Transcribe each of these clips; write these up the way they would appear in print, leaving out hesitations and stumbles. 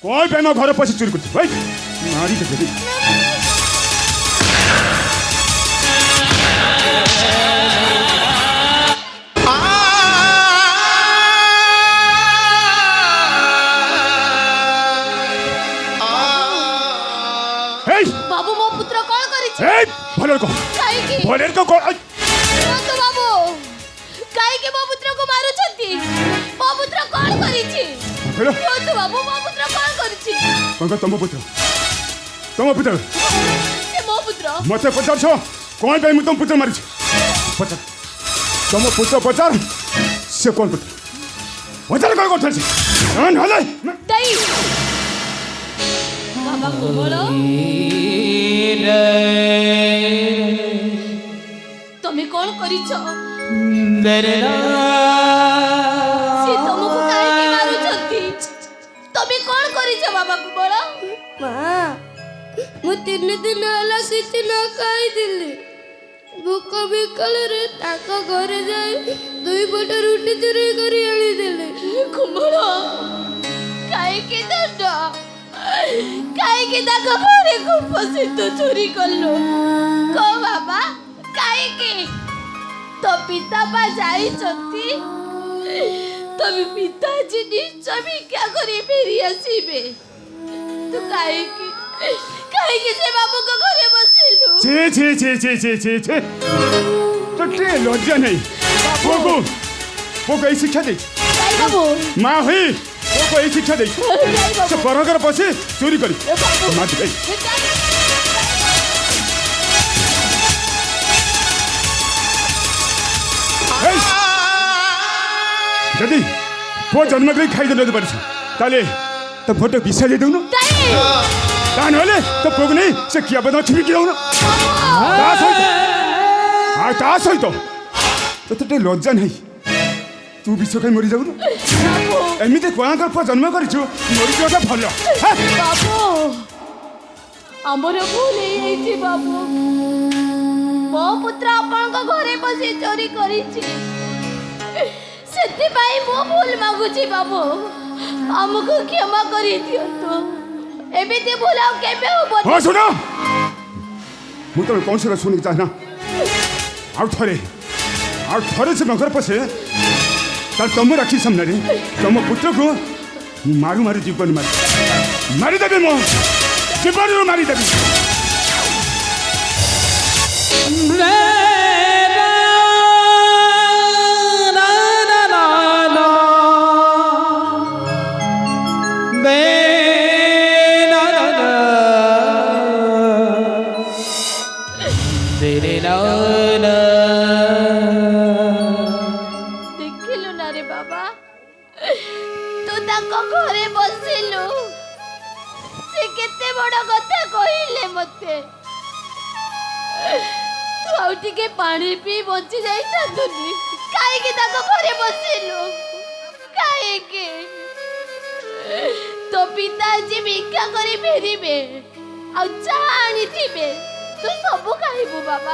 कौन पे मैं घर पसी चोरी करती भाई मारी के दे बाबू मो पुत्र कौन करी ए भले को काई की भले को कौन तो बाबू काई के मो पुत्र को मारू छथि मो पुत्र कौन करी छी हेलो तो बाबू मो पुत्र कौन करी छी कौन तुम पुत्र से मो पुत्र मते पचार छो कौन पे मैं तुम पुत्र मारी पचार तुम पुत्र पचार से कौन पुत्र पचार कौन करथल छी अन हले दई बाबा को बोलो তুমি কোন করিছ সে তোমাকে কাইকে মারুছতি তুমি কোন করিছ বাবা কো বলো মা মু 3 দিন হলা কিছু না খাইଥିଲି ভোক বিকলরে তাଙ୍କ ঘরে যাই 2 পଟ ରୁଟି ଚୁରି କରି ଆଣିଦେଲେ কুমড়ো কাইকে দণ্ড কাইকে তাকে ঘরে কুপসে তো চুরি করলো কো বাবা কাইকে তো পিতা পা যাইছতি তবে পিতাজি নিশ্চয় ভিক্ষা করে ফেরি আসিবে তো কাইকে সে বাবুকে ঘরে বসিলু ছি ছি ছি ছি ছি ছি ছি तो टे लज्जा नहीं पोको यही शिक्षा दे কাই বাবু माँ हुई पोको यही शिक्षा दे কাই से বাবু परघर पसी चोरी करी এ বাবু माँ दे यदि पो जन्म करी खाई देने पारिछ ताले तो फोटो बिसा दे दउन তাই तान होले तो पोको नहीं से किया बदा छिपी किराउन ता सहित तो टे लज्जा नहीं तू विश्व खाई मरी जाऊ বাবু एमती कलाकार पुआ जन्म करिछु मरी जाऊटा भल বাবু আমার ভুল হয়েছে বাবু ମୋ ପୁତ୍ର ଆପଣଙ୍କ ଘରେ ବସି ଚୋରି କରିଛି ସେଥିପାଇଁ ମୁଁ ଭୁଲ ମାଗୁଛି ବାବୁ ଆମକୁ କ୍ଷମା କରିଦିଅନ୍ତୁ ଏମିତି ଭୁଲ ଆଉ କେବେ ହବନି हाँ सुन मु तो कौन से सुन चाहना आउ थरे से मगर पसे तार तुम राखी सामने रे तुम पुत्र को मारू मारू जीवन मारी देबे मो जीवन मारी देबे ଦେଖିଲୁ ନା ରେ ବାବା ତୁ ତାଙ୍କ ଘରେ ବସିଲୁ ସେ କେତେ ବଡ଼ କଥା କହିଲେ ମତେ ତୁ ଆଉ ଟିକେ ପାଣି ପିଇ ବଞ୍ଚି ଯାଇଥାନ୍ତୁନି କାହିଁକି ତାଙ୍କ ଘରେ ବସିଲୁ କାହିଁକି ତୋ ପିତା ଆଜି ଭିକ୍ଷା କରି ଫେରିବେ ଆଉ ଚାହା ଆଣିଥିବେ ତୁ ସବୁ ଖାଇବୁ ବାବା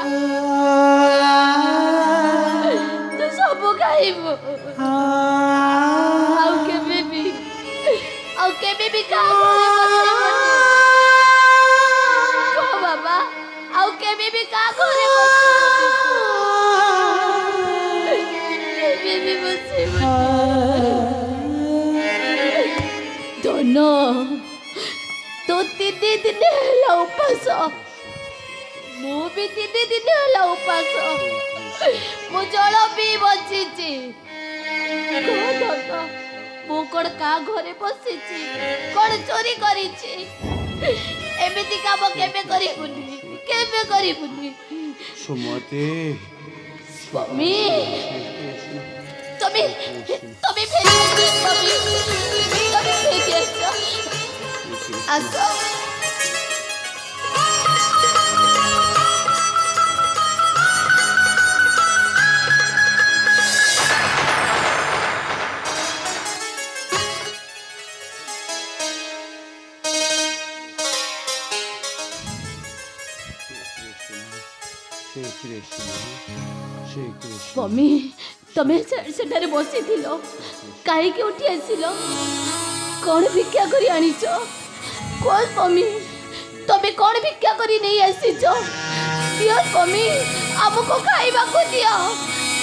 ତୁ ସବୁ ଖାଇବୁ ଆଉ କେବେ ବି କାହା ଘରେ ବସିବୁନି କହ ବାବା ଆଉ କେବେ ବି କାହା ଘରେ ବସିବୁନି କେବେ ବି ବସିବୁନି ଧନ ତୁ 3 ଦିନ ହେଲା ଉପାସ ମୁଁ ବି 3 ଦିନ ହେଲା ଉପାସ ମୁଁ ଜଳ ପିଇ ବଞ୍ଚିଛି ମୁଁ କଣ କାହା ଘରେ ବସିଛି କଣ ଚୋରି କରିଛି ଏମିତି କାମ କେବେ କରିବୁନି ସୁମତି ସ୍ୱାମୀ ତମେ ଫେରି ଆସ ସ୍ୱାମୀ ତମେ ସେଠାରେ ବସିଥିଲ କାହିଁକି ଉଠି ଆସିଲ कौन भिक्षा करी आनिच कौन स्वामी तबे कौन भिक्षा करी नहीं आसीच दियो स्वामी हमको खाइबा को दियो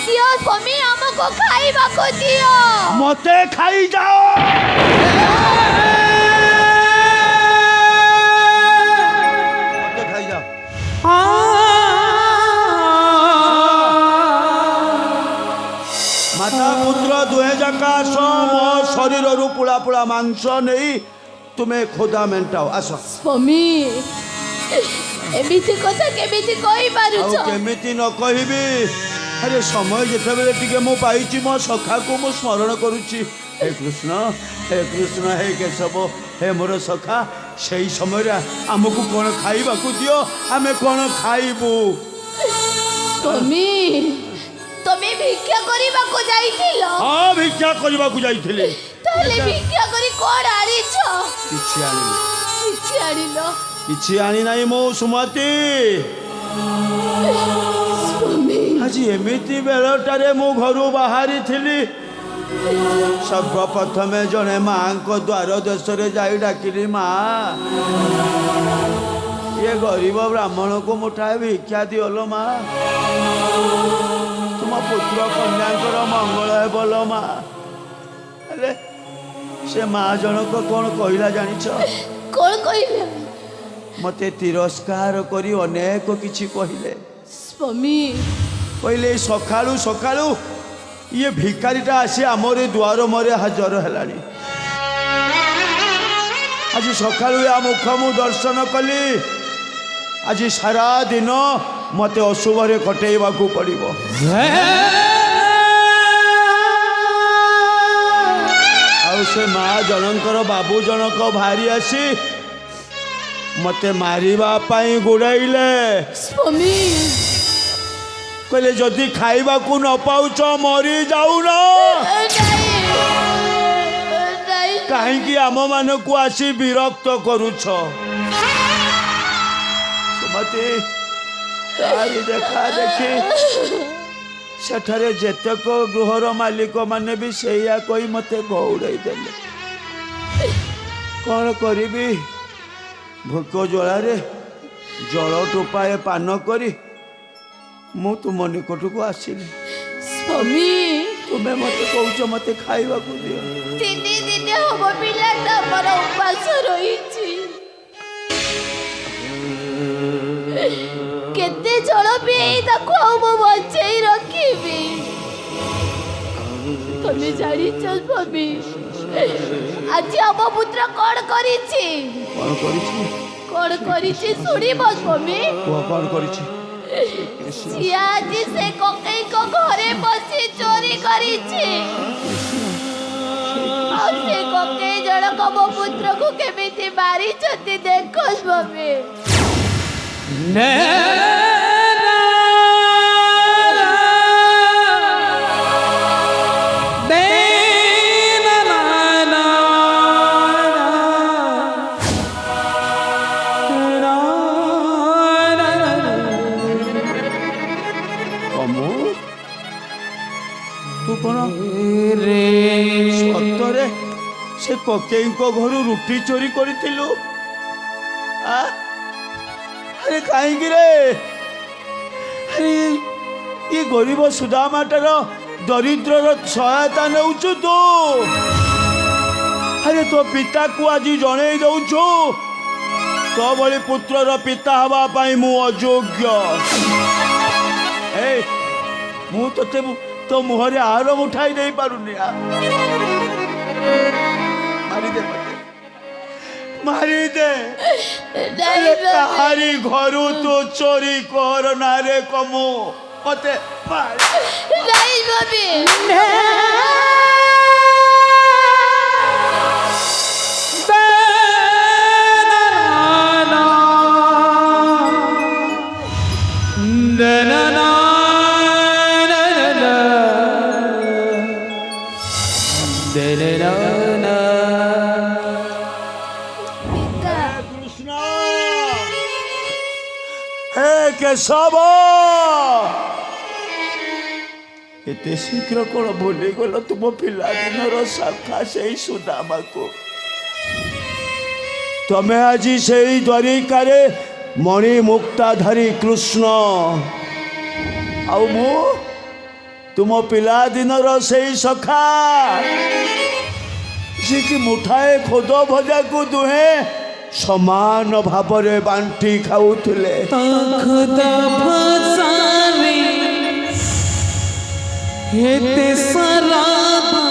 दियो स्वामी हमको खाइबा को दियो मते खाई जाओ मते खाई जाओ माता पुत्र दुहे जाका सम शरीर रु पुला पुला मांस नहीं तुम्हें खोदा मेंटाओ आस स्वामी एमिति कथा केमिति कहि पारुछ केमिति न कहबी अरे समय जिते बेले टिके मो पाइछि मो सखा को मो स्मरण करूछि हे कृष्ण हे केशव हे मोर सखा सेई समय आमको कौन खाइबा को दियो आमे कौन खाइबू स्वामी तमे भिक्षा करिबा को जाइथिलो हाँ भिक्षा करबा को जाइथिले ताले भिक्षा करी कोन आनिछ किछि आनिलो किछि आनी नाही मो सुमति स्वामी आज एमिति बेलटारे मो घरु बाहरी थिली सर्वप्रथमे जने माँ को द्वार देश जाई डाकिली माँ ये गरीब ब्राह्मण को मुठाए भिक्षा दियोलो माँ तुम पुत्र कन्या मंगल है बोलो माँ अरे से माँ जनक कौन कहला जानिछ कौन कहले मते तिरस्कार करी अनेक किछि कहले स्वामी कहले सकाळू सकाळू ये भिकारीटा आसी आमरे द्वार मरे हाजर हेलानी आज सकाळू या मुख मु दर्शन कली आज सारा दिन मते अशुभरे कटेइबा को पड़िबो आउ से माँ जनकर बाबू जनक भारी आसी मते मारिबा पाई गुड़ाइले स्वामी कहले जदि खाइबा को न पाउछ मरी जाऊ न कहीं आम मान को आसी विरक्त करुछ सुमति तारी देखा देखी सेठारे जेतक गृहर मालिक माने भी सेया कही मते गौड़ाई देले कौन करिबी भोक ज्वारे जल टोपाए पान करी मु तुम निकट को आसिली स्वामी तुम्हें मते कहूच मते खाइबा को दियो तीन दिन हम पिला तमर उपास रहिछि केते जल पिए ताको हम बचै रखिबी तमे जानिछ स्वामी आज हम पुत्र कौन करिछि कौन करिछि सुनिबो स्वामी कौन करिछि सियाजी से कोकई को घरे बसी चोरी करिछि अब से कोकई जणक मो पुत्र को केमिति मारी छति देखो स्वामी तू कौन सतरे से ककेई को घर रुटी चोरी करिथिलु अरे कहीं रे अरे ये गरीब सुदामाटार दरिद्र सहायता नेउछु तू अरे तो पिता को आज जणे दउछु तो भली पुत्रर पिता हवा पाई मु अयोग्य ए मु तते तो मुहरे आरम उठाई नहीं पारुनी मारी दे तारी घरू तो चोरी कर ना रे कमु मते मार नहीं बाबी केशव एते शीघ्र कौन भूली गल तुम पिला दिन शाखा से सुदामा को ତମେ ଆଜି ସେଇ ଦ୍ୱାରିକାରେ ମଣି ମୁକ୍ତାଧାରୀ କୃଷ୍ଣ, ଆଉ ମୁଁ ତୁମ ପିଲାଦିନର ସେଇ ସଖା, ଯିଏକି ମୁଠାଏ ଖୋଦ ଭଜାକୁ ଦୁହେଁ ସମାନ ଭାବରେ ବାଣ୍ଟି ଖାଉଥିଲେ। हेते सराधा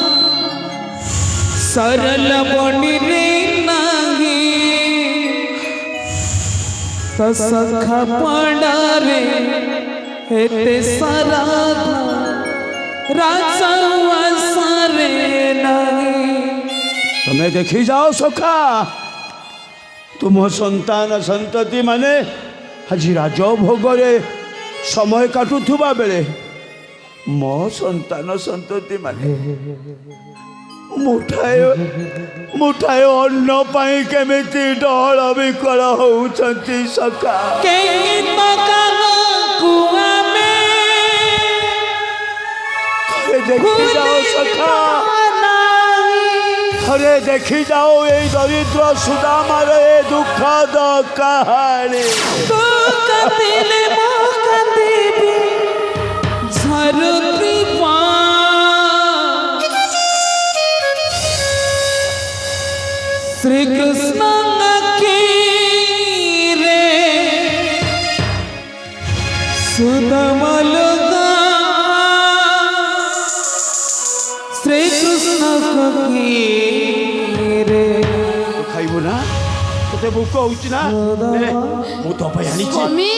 सरल बनी रे नहीं तो सखा पड़ा रे हेते सराधा राजा वसरे नहीं। तमें देखी जाओ सखा, तुम संतान संतति माने आज राजभोगरे समय काटुवा बेले मो संतान संतति माने मुठाए अन्न पाई केमिति डहल विकल होउछंती सखा। देखी जाओ सखा, अरे देखी जाओ ये दरिद्र सुदामार ए दुखद कहानी। श्री कृष्ण की रे सुदामल श्री कृष्ण की रे खाइबो ना तोते भूख होउची ना मु तो पे आनी छी। स्वामी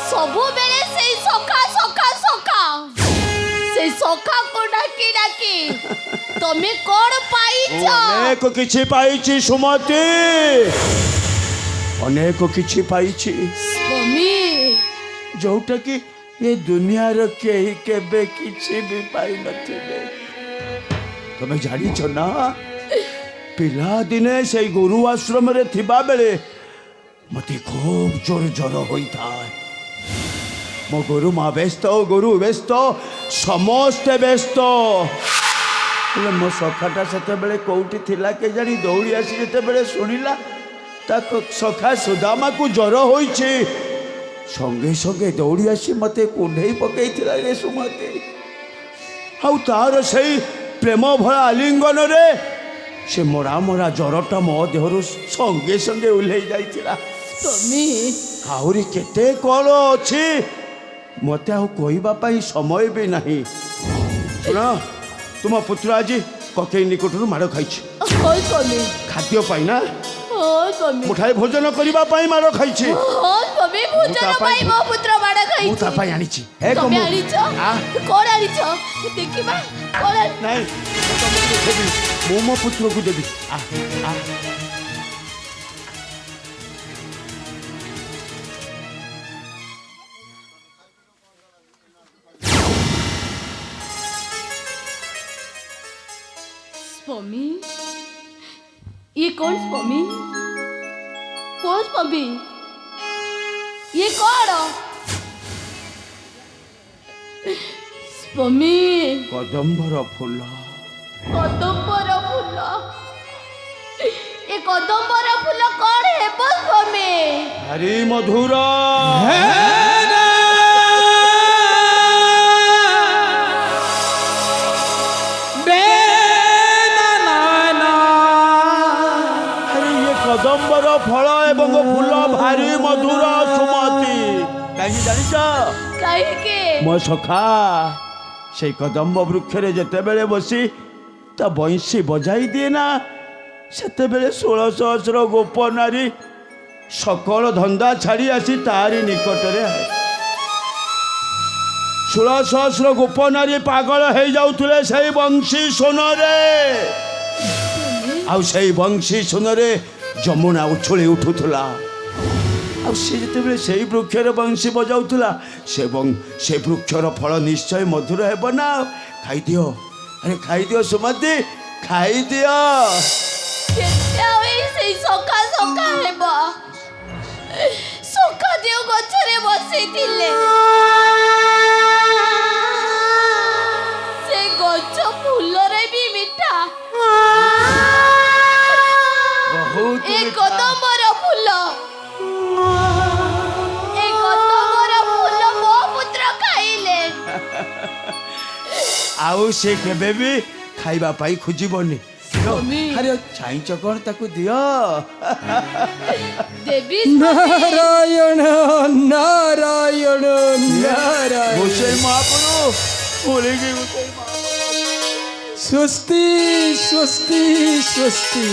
सबु बेले सेई सखा सखा सखा सेई सखा को डाकी डाकी तमे कोन पाइछ? अनेक किछि पाइछि सुमति, अनेक किछि पाइछि स्वामी, जोटा कि ये दुनिया रो केही केबे किछि भी पाइ नथिले। तमे जानिछ ना पिला दिने से गुरु आश्रम रे थिबा बेले मते खूब जोर जोर होइताय। मो गुरु माँ व्यस्त, गुरु व्यस्त, समस्ते व्यस्त। मो सखाटा सेते बेले कोउठी थिला के जानी दौड़ी आसी जेते बेले सुनिला ताको सखा सुदामा को ज्वर होइछि, संगे संगे दौड़ी आसी मते कुंढेई पकेइथिला रे सुमति। आउ तार सेई प्रेम भरा आलिंगन रे से मोरा मोरा ज्वरटा मो देहरु संगे संगे उल्हेई जाइथिला। स्वामी आहुरी केते कल अछि मते आउ कहबा पई समय भी नहीं। सुन तुम पुत्र आज ककई निकटरू माड़ खाइछि। होय स्वामी, खाद्य पाई ना होय स्वामी, मुठाए भोजन करबा पई माड़ खाइछि। होय स्वामी, भोजन पाई मो पुत्र बाड़ा खाइछि। मु ता पई आनिछि। हे तमे कमु आनिछ? आ कोन आनिछ? देखिबा कोन नहीं तुमको देबी, मु मो पुत्र को देबी। आ आ स्वामी, ये कौन स्वामी? कौन स्वामी? ये कौन? स्वामी कदम्बर फूल। कदम्बर फूल, ये कदम्बर फूल कौन है स्वामी? हरि मधुर कदम्बर फल एवं फूल भारी मधुर सुमति। कहीं जानिछ कहिके मो सखा से कदम्ब वृक्ष जेते बेले बसी ता बंशी बजाई दिए ना सेते बेले 1600 गोप नारी सकल धंदा छाड़ी आसी तारी निकटरे 1600 गोप नारी पागल हो जाउथुले सेई बंशी सोनरे। आउ सेई बंशी सोनरे जमुना उछुली उठुला। आ से जिते से वृक्षर बंशी बजाउला से वृक्षर फल निश्चय मधुर हेब ना। खाई दियो, अरे खाई दियो सुमति, खाई दियो। सखा सखा हेबा सखा देव गछरे बसी थिले से गछ फूल रे भी मिठा। बहुत ଏ କଦମ୍ବର ଫୁଲ ଏ କଦମ୍ବର ଫୁଲ ମୋ ପୁତ୍ର ଖାଇଲେ ଆଉ ସେ କେବେ ବି ଖାଇବା ପାଇଁ ଖୋଜିବନି। ସ୍ୱାମୀ। ଆରେ ଚାହିଁଛ କ'ଣ ତାକୁ ଦିଅ। ଦେବୀ নারায়ণ নারায়ণ নারায়ণ গোসাই মহাপ্রভু বলে গে গোসাই স্বস্তি স্বস্তি স্বস্তি